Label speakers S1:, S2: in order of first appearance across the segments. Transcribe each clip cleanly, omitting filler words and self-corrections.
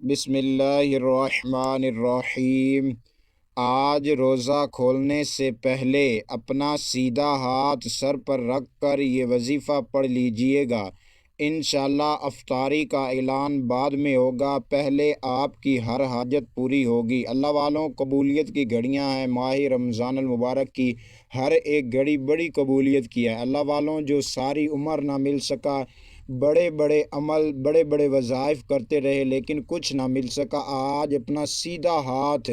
S1: بسم اللہ الرحمن الرحیم۔ آج روزہ کھولنے سے پہلے اپنا سیدھا ہاتھ سر پر رکھ کر یہ وظیفہ پڑھ لیجئے گا۔ انشاءاللہ افطاری کا اعلان بعد میں ہوگا، پہلے آپ کی ہر حاجت پوری ہوگی۔ اللہ والوں، قبولیت کی گھڑیاں ہیں۔ ماہ رمضان المبارک کی ہر ایک گھڑی بڑی قبولیت کی ہے۔ اللہ والوں، جو ساری عمر نہ مل سکا، بڑے بڑے عمل، بڑے بڑے وظائف کرتے رہے لیکن کچھ نہ مل سکا، آج اپنا سیدھا ہاتھ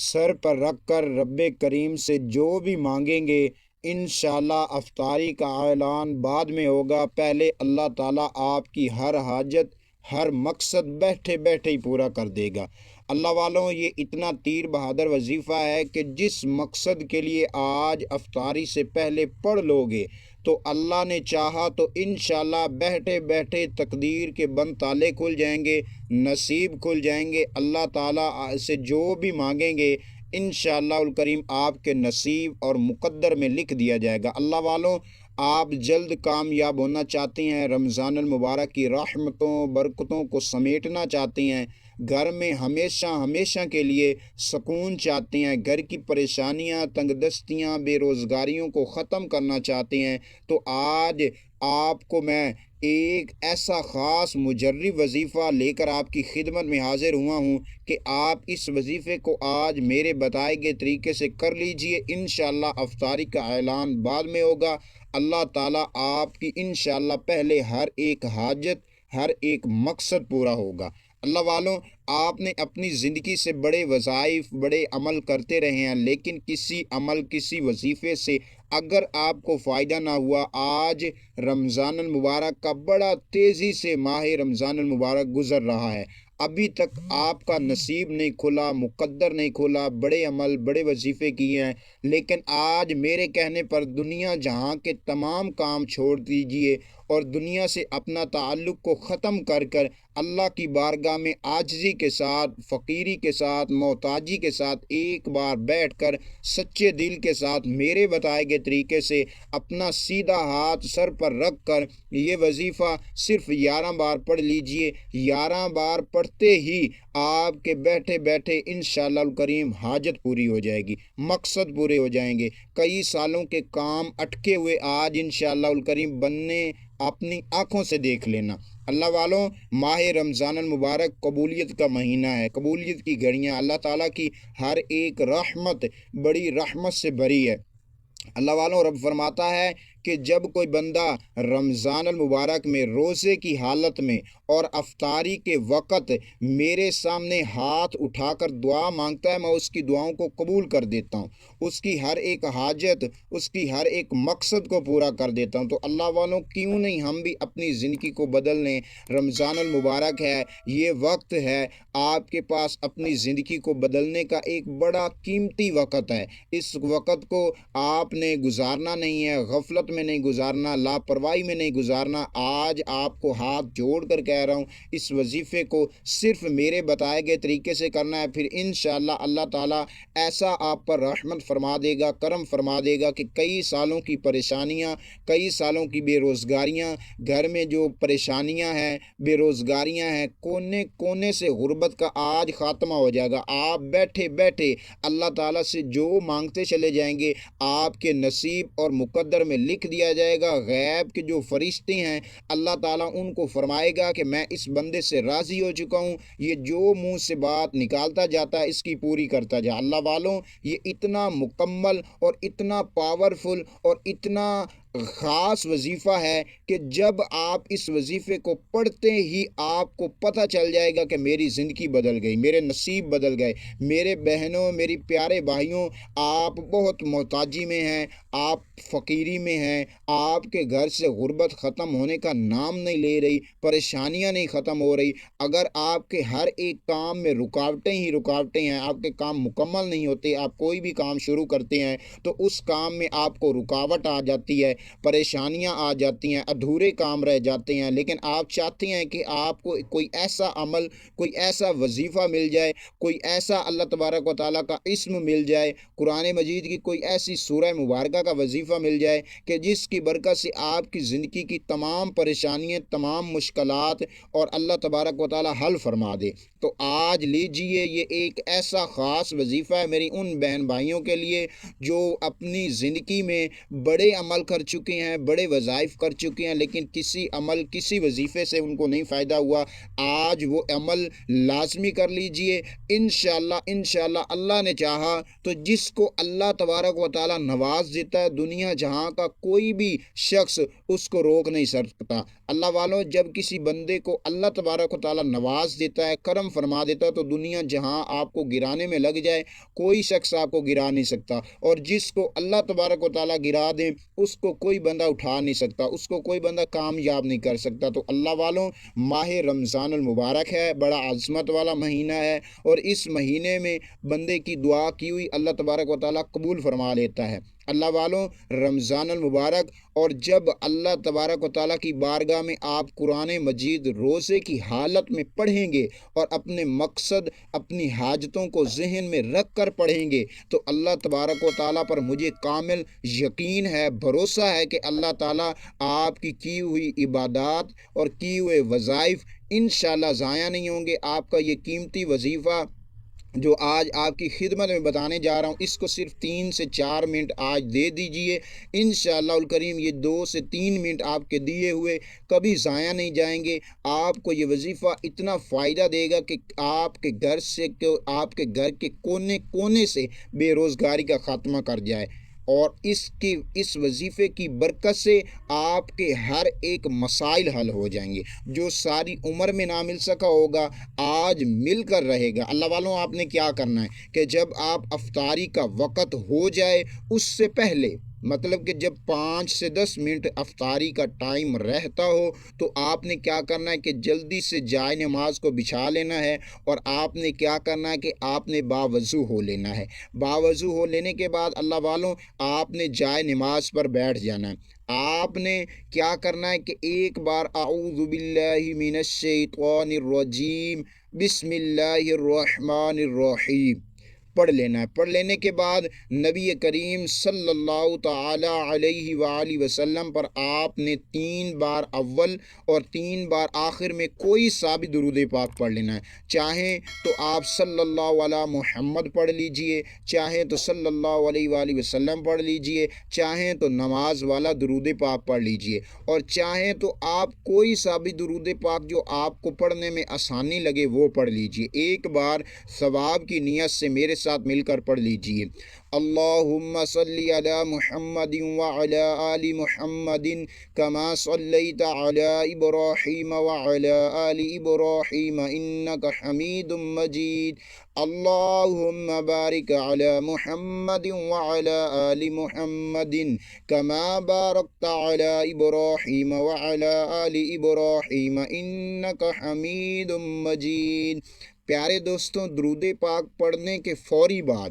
S1: سر پر رکھ کر رب کریم سے جو بھی مانگیں گے، انشاءاللہ افطاری کا اعلان بعد میں ہوگا، پہلے اللہ تعالیٰ آپ کی ہر حاجت، ہر مقصد بیٹھے بیٹھے ہی پورا کر دے گا۔ اللہ والوں، یہ اتنا تیر بہادر وظیفہ ہے کہ جس مقصد کے لیے آج افطاری سے پہلے پڑھ لو گے تو اللہ نے چاہا تو انشاءاللہ بیٹھے بیٹھے تقدیر کے بند تالے کھل جائیں گے، نصیب کھل جائیں گے۔ اللہ تعالیٰ سے جو بھی مانگیں گے انشاءاللہ الکریم آپ کے نصیب اور مقدر میں لکھ دیا جائے گا۔ اللہ والوں، آپ جلد کامیاب ہونا چاہتے ہیں، رمضان المبارک کی رحمتوں برکتوں کو سمیٹنا چاہتے ہیں، گھر میں ہمیشہ ہمیشہ کے لیے سکون چاہتے ہیں، گھر کی پریشانیاں، تنگ دستیاں، بے روزگاریوں کو ختم کرنا چاہتے ہیں، تو آج آپ کو میں ایک ایسا خاص مجرب وظیفہ لے کر آپ کی خدمت میں حاضر ہوا ہوں کہ آپ اس وظیفے کو آج میرے بتائے گئے طریقے سے کر لیجئے۔ انشاءاللہ افطاری کا اعلان بعد میں ہوگا۔ اللہ تعالیٰ آپ کی انشاءاللہ پہلے ہر ایک حاجت، ہر ایک مقصد پورا ہوگا۔ اللہ والوں، آپ نے اپنی زندگی سے بڑے وظائف، بڑے عمل کرتے رہے ہیں، لیکن کسی عمل، کسی وظیفے سے اگر آپ کو فائدہ نہ ہوا، آج رمضان المبارک کا بڑا تیزی سے ماہ رمضان المبارک گزر رہا ہے، ابھی تک آپ کا نصیب نہیں کھلا، مقدر نہیں کھلا، بڑے عمل، بڑے وظیفے کیے ہیں، لیکن آج میرے کہنے پر دنیا جہاں کے تمام کام چھوڑ دیجئے اور دنیا سے اپنا تعلق کو ختم کر کر اللہ کی بارگاہ میں عاجزی کے ساتھ، فقیری کے ساتھ، محتاجی کے ساتھ ایک بار بیٹھ کر سچے دل کے ساتھ میرے بتائے گئے طریقے سے اپنا سیدھا ہاتھ سر پر رکھ کر یہ وظیفہ صرف 11 بار پڑھ لیجئے۔ 11 بار پڑھتے ہی آپ کے بیٹھے بیٹھے انشاءاللہ الکریم حاجت پوری ہو جائے گی، مقصد پورے ہو جائیں گے، کئی سالوں کے کام اٹکے ہوئے آج انشاءاللہ الکریم بننے اپنی آنکھوں سے دیکھ لینا۔ اللہ والوں، ماہ رمضان المبارک قبولیت کا مہینہ ہے، قبولیت کی گھڑیاں، اللہ تعالیٰ کی ہر ایک رحمت بڑی رحمت سے بھری ہے۔ اللہ والوں، رب فرماتا ہے کہ جب کوئی بندہ رمضان المبارک میں روزے کی حالت میں اور افطاری کے وقت میرے سامنے ہاتھ اٹھا کر دعا مانگتا ہے، میں اس کی دعاؤں کو قبول کر دیتا ہوں، اس کی ہر ایک حاجت، اس کی ہر ایک مقصد کو پورا کر دیتا ہوں۔ تو اللہ والوں، کیوں نہیں ہم بھی اپنی زندگی کو بدل لیں؟ رمضان المبارک ہے، یہ وقت ہے آپ کے پاس، اپنی زندگی کو بدلنے کا ایک بڑا قیمتی وقت ہے۔ اس وقت کو آپ نے گزارنا نہیں ہے، غفلت میں نہیں گزارنا، لاپرواہی میں نہیں گزارنا۔ آج آپ کو ہاتھ جوڑ کر کہہ رہا ہوں، اس وظیفے کو صرف میرے بتائے گئے طریقے سے کرنا ہے، پھر انشاءاللہ اللہ تعالیٰ ایسا آپ پر رحمت فرما دے گا، کرم فرما دے گا کہ کئی سالوں کی پریشانیاں، کئی سالوں کی بے روزگاریاں، گھر میں جو پریشانیاں ہیں، بے روزگاریاں ہیں، کونے کونے سے غربت کا آج خاتمہ ہو جائے گا۔ آپ بیٹھے بیٹھے اللہ تعالیٰ سے جو مانگتے چلے جائیں گے، آپ کے نصیب اور مقدر میں لکھ دیا جائے گا۔ غیب کے جو فرشتے ہیں، اللہ تعالیٰ ان کو فرمائے گا کہ میں اس بندے سے راضی ہو چکا ہوں، یہ جو منہ سے بات نکالتا جاتا ہے اس کی پوری کرتا جا۔ اللہ والوں، یہ اتنا مکمل اور اتنا پاورفل اور اتنا خاص وظیفہ ہے کہ جب آپ اس وظیفے کو پڑھتے ہی آپ کو پتہ چل جائے گا کہ میری زندگی بدل گئی، میرے نصیب بدل گئے۔ میرے بہنوں، میری پیارے بھائیوں، آپ بہت محتاجی میں ہیں، آپ فقیری میں ہیں، آپ کے گھر سے غربت ختم ہونے کا نام نہیں لے رہی، پریشانیاں نہیں ختم ہو رہی، اگر آپ کے ہر ایک کام میں رکاوٹیں ہی رکاوٹیں ہیں، آپ کے کام مکمل نہیں ہوتے، آپ کوئی بھی کام شروع کرتے ہیں تو اس کام میں آپ کو رکاوٹ آ جاتی ہے، پریشانیاں آ جاتی ہیں، ادھورے کام رہ جاتے ہیں، لیکن آپ چاہتے ہیں کہ آپ کو کوئی ایسا عمل، کوئی ایسا وظیفہ مل جائے، کوئی ایسا اللہ تبارک و تعالیٰ کا اسم مل جائے، قرآن مجید کی کوئی ایسی سورہ مبارکہ کا وظیفہ مل جائے کہ جس کی برکت سے آپ کی زندگی کی تمام پریشانیاں، تمام مشکلات اور اللہ تبارک و تعالیٰ حل فرما دے۔ تو آج لیجئے، یہ ایک ایسا خاص وظیفہ ہے میری ان بہن بھائیوں کے لیے جو اپنی زندگی میں بڑے عمل کر چکے ہیں، بڑے وظائف کر چکے ہیں، لیکن کسی عمل، کسی وظیفے سے ان کو نہیں فائدہ ہوا۔ آج وہ عمل لازمی کر لیجئے، انشاءاللہ اللہ نے چاہا تو جس کو اللہ تبارک و تعالیٰ نواز دیتا ہے، دنیا جہاں کا کوئی بھی شخص اس کو روک نہیں سکتا۔ اللہ والوں، جب کسی بندے کو اللہ تبارک و تعالیٰ نواز دیتا ہے، کرم فرما دیتا ہے، تو دنیا جہاں آپ کو گرانے میں لگ جائے، کوئی شخص آپ کو گرا نہیں سکتا، اور جس کو اللہ تبارک و تعالیٰ گرا دیں اس کو کوئی بندہ اٹھا نہیں سکتا، اس کو کوئی بندہ کامیاب نہیں کر سکتا۔ تو اللہ والوں، ماہ رمضان المبارک ہے، بڑا عظمت والا مہینہ ہے، اور اس مہینے میں بندے کی دعا کی ہوئی اللہ تبارک و تعالیٰ قبول فرما لیتا ہے۔ اللہ والوں، رمضان المبارک، اور جب اللہ تبارک و تعالیٰ کی بارگاہ میں آپ قرآن مجید روزے کی حالت میں پڑھیں گے اور اپنے مقصد، اپنی حاجتوں کو ذہن میں رکھ کر پڑھیں گے، تو اللہ تبارک و تعالیٰ پر مجھے کامل یقین ہے، بھروسہ ہے کہ اللہ تعالیٰ آپ کی ہوئی عبادات اور کی ہوئے وظائف انشاءاللہ ضائع نہیں ہوں گے۔ آپ کا یہ قیمتی وظیفہ جو آج آپ کی خدمت میں بتانے جا رہا ہوں، اس کو صرف 3 سے 4 منٹ آج دے دیجئے، انشاءاللہ الکریم یہ 2 سے 3 منٹ آپ کے دیے ہوئے کبھی ضائع نہیں جائیں گے۔ آپ کو یہ وظیفہ اتنا فائدہ دے گا کہ آپ کے گھر کے کونے کونے سے بے روزگاری کا خاتمہ کر جائے، اور اس وظیفے کی برکت سے آپ کے ہر ایک مسائل حل ہو جائیں گے، جو ساری عمر میں نہ مل سکا ہوگا آج مل کر رہے گا۔ اللہ والوں، آپ نے کیا کرنا ہے کہ جب آپ افطاری کا وقت ہو جائے اس سے پہلے، مطلب کہ جب 5 سے 10 منٹ افطاری کا ٹائم رہتا ہو، تو آپ نے کیا کرنا ہے کہ جلدی سے جائے نماز کو بچھا لینا ہے، اور آپ نے کیا کرنا ہے کہ آپ نے باوضو ہو لینا ہے۔ باوضو ہو لینے کے بعد اللہ والوں، آپ نے جائے نماز پر بیٹھ جانا ہے۔ آپ نے کیا کرنا ہے کہ ایک بار اعوذ باللہ من الشیطان الرجیم بسم اللہ الرحمن الرحیم پڑھ لینا ہے۔ پڑھ لینے کے بعد نبی کریم صلی اللہ تعالی علیہ وآلہ وسلم پر آپ نے 3 بار اول اور 3 بار آخر میں کوئی سا بھی درود پاک پڑھ لینا ہے۔ چاہیں تو آپ صلی اللہ علی محمد پڑھ لیجئے، چاہیں تو صلی اللہ علیہ وآلہ وسلم پڑھ لیجئے، چاہیں تو نماز والا درود پاک پڑھ لیجئے، اور چاہیں تو آپ کوئی سا بھی درود پاک جو آپ کو پڑھنے میں آسانی لگے وہ پڑھ لیجئے۔ ایک بار ثواب کی نیت سے میرے ساتھ مل کر پڑھ لیجئے۔ اللہم صلی علی محمد وعلی آل محمد کما صلیت علی ابراہیم وعلی آل ابراہیم انک حمید مجید۔ اللہم بارک علی محمد وعلی آل محمد کما بارکت علی ابراہیم وعلی آل ابراہیم انک حمید مجید۔ پیارے دوستوں، درود پاک پڑھنے کے فوری بعد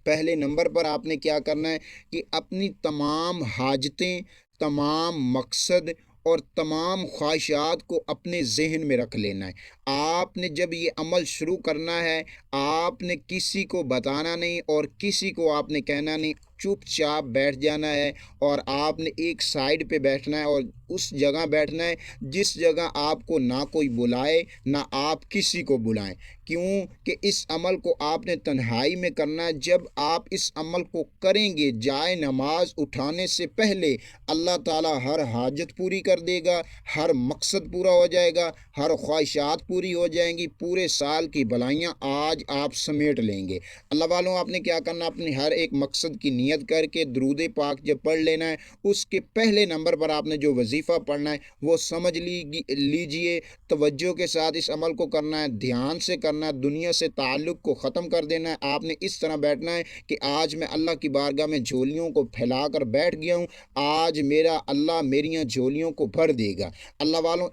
S1: پہلے نمبر پر آپ نے کیا کرنا ہے کہ اپنی تمام حاجتیں، تمام مقصد اور تمام خواہشات کو اپنے ذہن میں رکھ لینا ہے۔ آپ نے جب یہ عمل شروع کرنا ہے، آپ نے کسی کو بتانا نہیں اور کسی کو آپ نے کہنا نہیں، چپ چاپ بیٹھ جانا ہے، اور آپ نے ایک سائڈ پہ بیٹھنا ہے، اور اس جگہ بیٹھنا ہے جس جگہ آپ کو نہ کوئی بلائے نہ آپ کسی کو بلائیں۔ کیوں کہ اس عمل کو آپ نے تنہائی میں کرنا ہے۔ جب آپ اس عمل کو کریں گے، جائے نماز اٹھانے سے پہلے اللہ تعالیٰ ہر حاجت پوری کر دے گا، ہر مقصد پورا ہو جائے گا، ہر خواہشات پوری ہو جائیں گی، پورے سال کی بھلائیاں آج آپ سمیٹ لیں گے۔ اللہ والوں، آپ نے کیا کرنا، اپنے ہر ایک مقصد کی نیت کر کے درود پاک جب پڑھ لینا ہے، اس کے پہلے نمبر پر آپ نے جو وظیفہ پڑھنا ہے وہ سمجھ لیجئے، توجہ کے ساتھ اس عمل کو کرنا ہے، دھیان سے کرنا ہے، دنیا سے تعلق کو ختم کر دینا ہے۔ آپ نے اس طرح بیٹھنا ہے کہ آج میں اللہ کی بارگاہ میں جھولیوں کو پھیلا کر بیٹھ گیا ہوں، آج میرا اللہ میریاں جھولیوں کو بھر دے گا۔ اللہ والوں،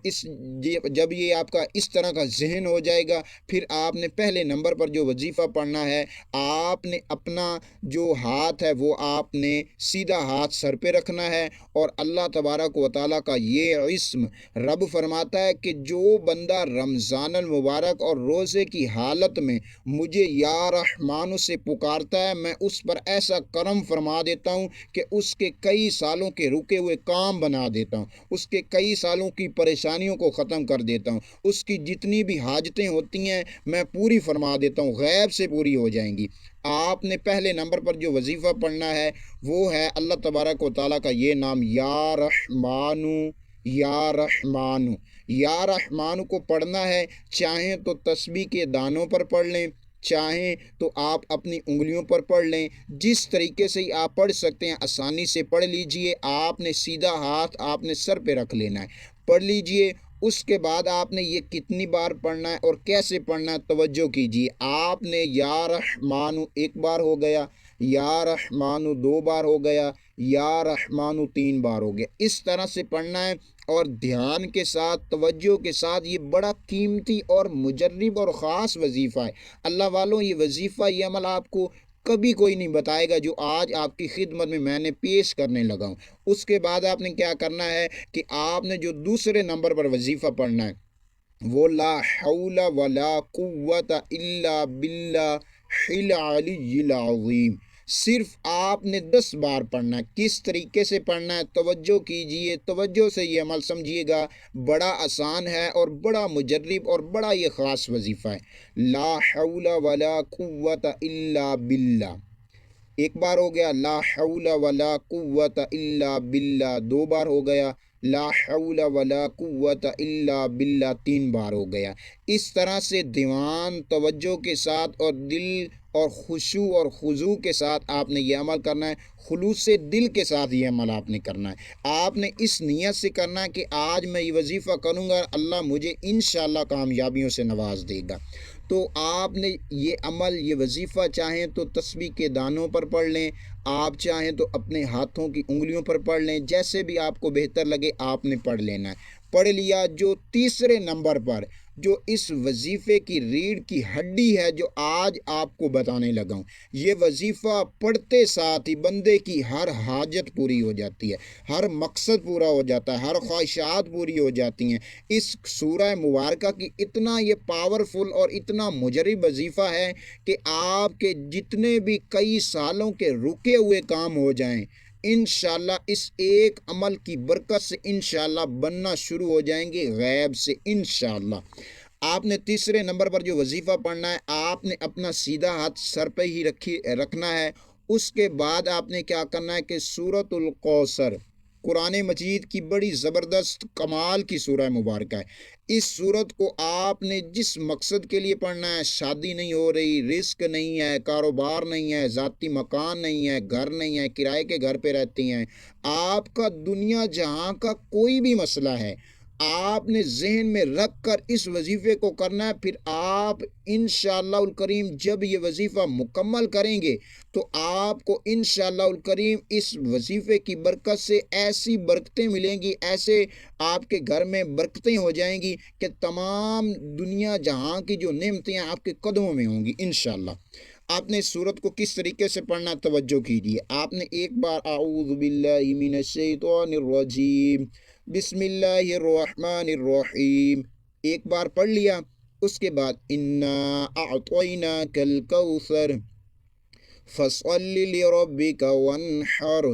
S1: جب یہ آپ کا اس طرح تعالیٰ کا ذہن ہو جائے گا۔ پھر آپ نے پہلے نمبر پر جو وظیفہ پڑھنا ہے، آپ نے اپنا جو ہاتھ ہے وہ آپ نے سیدھا ہاتھ سر پہ رکھنا ہے، اور اللہ تبارک و تعالیٰ کا یہ اسم رب فرماتا ہے کہ جو بندہ رمضان المبارک اور روزے کی حالت میں مجھے یا رحمان سے پکارتا ہے، میں اس پر ایسا کرم فرما دیتا ہوں کہ اس کے کئی سالوں کے رکے ہوئے کام بنا دیتا ہوں، اس کے کئی سالوں کی پریشانیوں کو ختم کر دیتا ہوں، اس کی جتنی بھی حاجتیں ہوتی ہیں میں پوری فرما دیتا ہوں، غیب سے پوری ہو جائیں گی۔ آپ نے پہلے نمبر پر جو وظیفہ پڑھنا ہے وہ ہے اللہ تبارک و تعالیٰ کا یہ نام یا رحمانو، یا رحمانو، یا رحمانو کو پڑھنا ہے۔ چاہیں تو تسبیح کے دانوں پر پڑھ لیں، چاہیں تو آپ اپنی انگلیوں پر پڑھ لیں، جس طریقے سے ہی آپ پڑھ سکتے ہیں آسانی سے پڑھ لیجئے۔ آپ نے سیدھا ہاتھ آپ نے سر پہ رکھ لینا ہے، پڑھ لیجئے۔ اس کے بعد آپ نے یہ کتنی بار پڑھنا ہے اور کیسے پڑھنا ہے توجہ کیجیے۔ آپ نے یا رحمانو ایک بار ہو گیا، یا رحمانو دو بار ہو گیا، یا رحمانو تین بار ہو گیا، اس طرح سے پڑھنا ہے، اور دھیان کے ساتھ توجہ کے ساتھ۔ یہ بڑا قیمتی اور مجرب اور خاص وظیفہ ہے اللہ والوں۔ یہ وظیفہ، یہ عمل آپ کو کبھی کوئی نہیں بتائے گا جو آج آپ کی خدمت میں نے پیش کرنے لگا ہوں۔ اس کے بعد آپ نے کیا کرنا ہے کہ آپ نے جو دوسرے نمبر پر وظیفہ پڑھنا ہے وہ لا حول ولا قوت الا باللہ العلی العظیم، صرف آپ نے 10 بار پڑھنا ہے۔ کس طریقے سے پڑھنا ہے توجہ کیجئے، توجہ سے یہ عمل سمجھیے گا، بڑا آسان ہے اور بڑا مجرب اور بڑا یہ خاص وظیفہ ہے۔ لا حول ولا قوت الا باللہ ایک بار ہو گیا، لا حول ولا قوت الا باللہ دو بار ہو گیا، لا حول ولا قوت الا باللہ تین بار ہو گیا۔ اس طرح سے دیوان توجہ کے ساتھ اور دل اور خشوع اور خضوع کے ساتھ آپ نے یہ عمل کرنا ہے، خلوص سے دل کے ساتھ یہ عمل آپ نے کرنا ہے۔ آپ نے اس نیت سے کرنا ہے کہ آج میں یہ وظیفہ کروں گا، اللہ مجھے انشاءاللہ کامیابیوں سے نواز دے گا۔ تو آپ نے یہ عمل، یہ وظیفہ چاہیں تو تسبیح کے دانوں پر پڑھ لیں، آپ چاہیں تو اپنے ہاتھوں کی انگلیوں پر پڑھ لیں، جیسے بھی آپ کو بہتر لگے آپ نے پڑھ لینا ہے۔ پڑھ لیا۔ جو تیسرے نمبر پر جو اس وظیفے کی ریڑھ کی ہڈی ہے جو آج آپ کو بتانے لگا ہوں، یہ وظیفہ پڑھتے ساتھ ہی بندے کی ہر حاجت پوری ہو جاتی ہے، ہر مقصد پورا ہو جاتا ہے، ہر خواہشات پوری ہو جاتی ہیں۔ اس سورہ مبارکہ کی اتنا یہ پاورفل اور اتنا مجرب وظیفہ ہے کہ آپ کے جتنے بھی کئی سالوں کے رکے ہوئے کام ہو جائیں، انشاءاللہ اس ایک عمل کی برکت سے انشاءاللہ بننا شروع ہو جائیں گے غیب سے انشاءاللہ۔ آپ نے تیسرے نمبر پر جو وظیفہ پڑھنا ہے، آپ نے اپنا سیدھا ہاتھ سر پہ ہی رکھنا ہے۔ اس کے بعد آپ نے کیا کرنا ہے کہ سورۃ الکوثر، قرآن مجید کی بڑی زبردست کمال کی سورہ مبارکہ ہے۔ اس سورت کو آپ نے جس مقصد کے لیے پڑھنا ہے، شادی نہیں ہو رہی، رزق نہیں ہے، کاروبار نہیں ہے، ذاتی مکان نہیں ہے، گھر نہیں ہے، کرائے کے گھر پہ رہتی ہیں، آپ کا دنیا جہاں کا کوئی بھی مسئلہ ہے، آپ نے ذہن میں رکھ کر اس وظیفے کو کرنا ہے۔ پھر آپ انشاءاللہ الکریم جب یہ وظیفہ مکمل کریں گے تو آپ کو انشاءاللہ الکریم اس وظیفے کی برکت سے ایسی برکتیں ملیں گی، ایسے آپ کے گھر میں برکتیں ہو جائیں گی کہ تمام دنیا جہاں کی جو نعمتیں ہیں آپ کے قدموں میں ہوں گی انشاءاللہ۔ آپ نے اس سورت کو کس طریقے سے پڑھنا توجہ کیجیے۔ آپ نے ایک بار اعوذ باللہ من الشیطان الرجیم بسم اللہ الرحمن الرحیم ایک بار پڑھ لیا۔ اس کے بعد انا اعطیناک الکوثر فصل لربک وانحر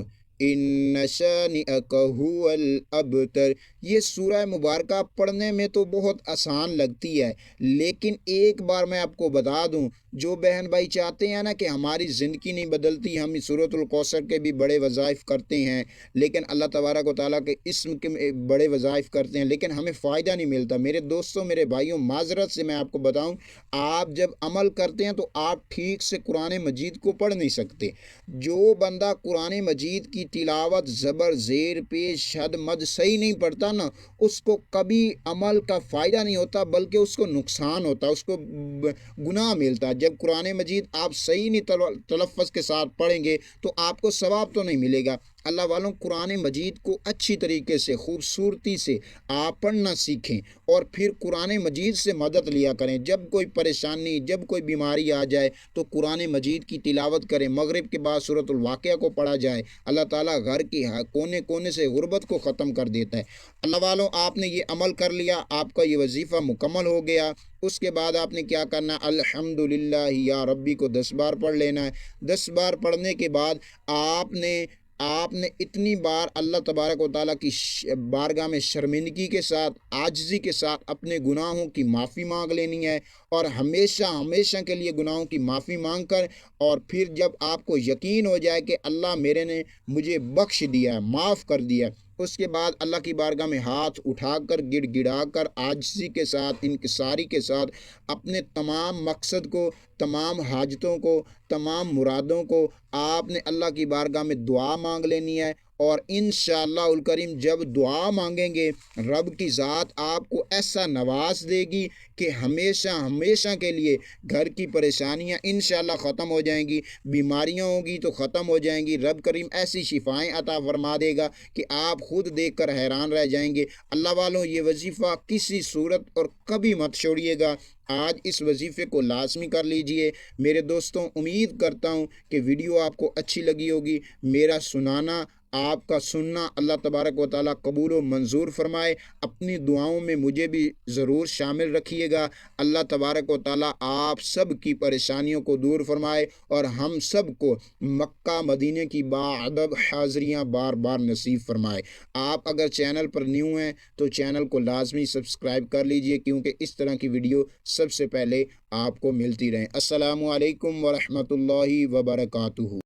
S1: ان شانئک هو الابتر۔ یہ سورہ مبارکہ پڑھنے میں تو بہت آسان لگتی ہے، لیکن ایک بار میں آپ کو بتا دوں، جو بہن بھائی چاہتے ہیں نا کہ ہماری زندگی نہیں بدلتی، ہم سورۃ الکوثر کے بھی بڑے وظائف کرتے ہیں، لیکن اللہ تبارک و تعالیٰ کے اسم کے بڑے وظائف کرتے ہیں لیکن ہمیں فائدہ نہیں ملتا۔ میرے دوستوں، میرے بھائیوں، معذرت سے میں آپ کو بتاؤں، آپ جب عمل کرتے ہیں تو آپ ٹھیک سے قرآن مجید کو پڑھ نہیں سکتے۔ جو بندہ قرآن مجید کی تلاوت زبر زیر پیش حد مد صحیح نہیں پڑھتا نا، اس کو کبھی عمل کا فائدہ نہیں ہوتا بلکہ اس کو نقصان ہوتا، اس کو گناہ ملتا۔ جب قرآن مجید آپ صحیح نہیں تلفظ کے ساتھ پڑھیں گے تو آپ کو ثواب تو نہیں ملے گا۔ اللہ والوں قرآن مجید کو اچھی طریقے سے خوبصورتی سے آپ پڑھنا سیکھیں اور پھر قرآن مجید سے مدد لیا کریں۔ جب کوئی پریشانی، جب کوئی بیماری آ جائے تو قرآن مجید کی تلاوت کریں۔ مغرب کے بعد سورۃ الواقعہ کو پڑھا جائے، اللہ تعالیٰ گھر کی کونے کونے سے غربت کو ختم کر دیتا ہے۔ اللہ والوں آپ نے یہ عمل کر لیا، آپ کا یہ وظیفہ مکمل ہو گیا۔ اس کے بعد آپ نے کیا کرنا ہے؟ الحمدللہ یا ربی کو 10 بار پڑھ لینا ہے۔ 10 بار پڑھنے کے بعد آپ نے اتنی بار اللہ تبارک و تعالیٰ کی بارگاہ میں شرمندگی کے ساتھ، عاجزی کے ساتھ اپنے گناہوں کی معافی مانگ لینی ہے، اور ہمیشہ ہمیشہ کے لیے گناہوں کی معافی مانگ کر، اور پھر جب آپ کو یقین ہو جائے کہ اللہ مجھے بخش دیا ہے، معاف کر دیا ہے، اس کے بعد اللہ کی بارگاہ میں ہاتھ اٹھا کر گڑ گڑا کر عاجزی کے ساتھ، انکساری کے ساتھ اپنے تمام مقصد کو، تمام حاجتوں کو، تمام مرادوں کو آپ نے اللہ کی بارگاہ میں دعا مانگ لینی ہے۔ اور انشاءاللہ الکریم جب دعا مانگیں گے، رب کی ذات آپ کو ایسا نواز دے گی کہ ہمیشہ ہمیشہ کے لیے گھر کی پریشانیاں انشاءاللہ ختم ہو جائیں گی، بیماریاں ہوں گی تو ختم ہو جائیں گی۔ رب کریم ایسی شفائیں عطا فرما دے گا کہ آپ خود دیکھ کر حیران رہ جائیں گے۔ اللہ والوں یہ وظیفہ کسی صورت اور کبھی مت چھوڑیے گا، آج اس وظیفے کو لازمی کر لیجئے۔ میرے دوستوں، امید کرتا ہوں کہ ویڈیو آپ کو اچھی لگی ہوگی۔ میرا سنانا، آپ کا سننا اللہ تبارک و تعالیٰ قبول و منظور فرمائے۔ اپنی دعاؤں میں مجھے بھی ضرور شامل رکھیے گا۔ اللہ تبارک و تعالیٰ آپ سب کی پریشانیوں کو دور فرمائے اور ہم سب کو مکہ مدینے کی باادب حاضریاں بار بار نصیب فرمائے۔ آپ اگر چینل پر نیو ہیں تو چینل کو لازمی سبسکرائب کر لیجئے، کیونکہ اس طرح کی ویڈیو سب سے پہلے آپ کو ملتی رہیں۔ السلام علیکم ورحمۃ اللہ وبرکاتہ۔